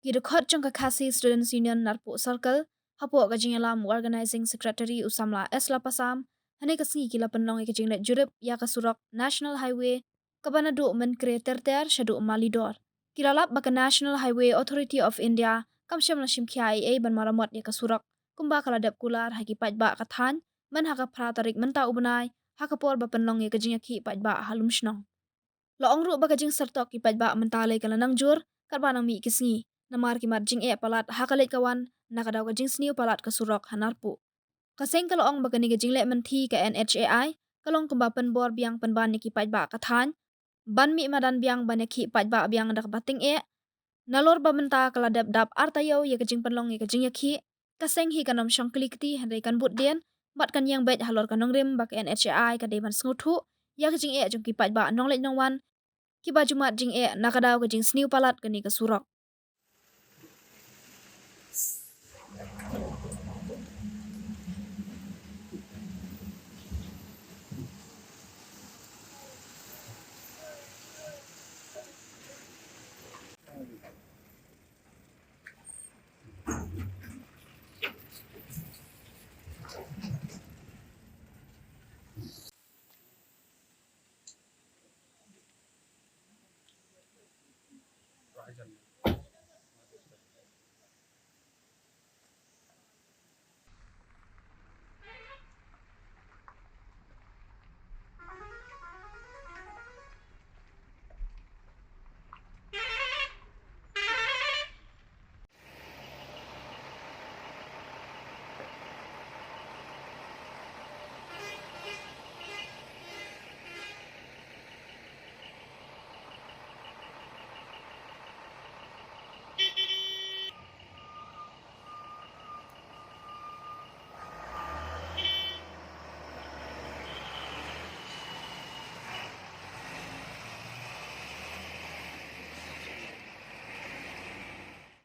Gidukot jong kakasi Students Union Narpu Circle, hapo kajing alam Organizing Secretary Usamla Esla Pasam, hane kasingi kila penlong kajing let jurip ya kasurok National Highway, kabana du men kreator ter shadu malidor. Kilalap baka National Highway Authority of India, kam syam na shim KIA ban maramot ya kasurok, kumba kaladap kular haki pajba kathan, men haka pratarik menta ubnai, haka por ba penlong ya kajing ki pajba halum shnong. Loong ru baka jing sertok ki pajba mentale kalanang jur, karbanang mi kisngi. Namar ki marjing palat hakalit kawan nakadaw ka jing sniu palat ka surok hanarpu. Kaseng kaloong baga ni jing le menti ka NHAI kalong kumbapan bor biang penban ni ki pajba kathan ban mi madan biang ban ki pajba biang dak bating nalor ba menta kaladap dap artayo ye kajing penlong ye kajing ki kaseng hi kanom syong klikti handai kan but den bat kan yang bet halor kanong rim bak NHAI ka deban sngutu ya kajing jong ki pajba nong le nong wan ki baju mat jing nakadaw ka jing sniu palat ka ni ka surok.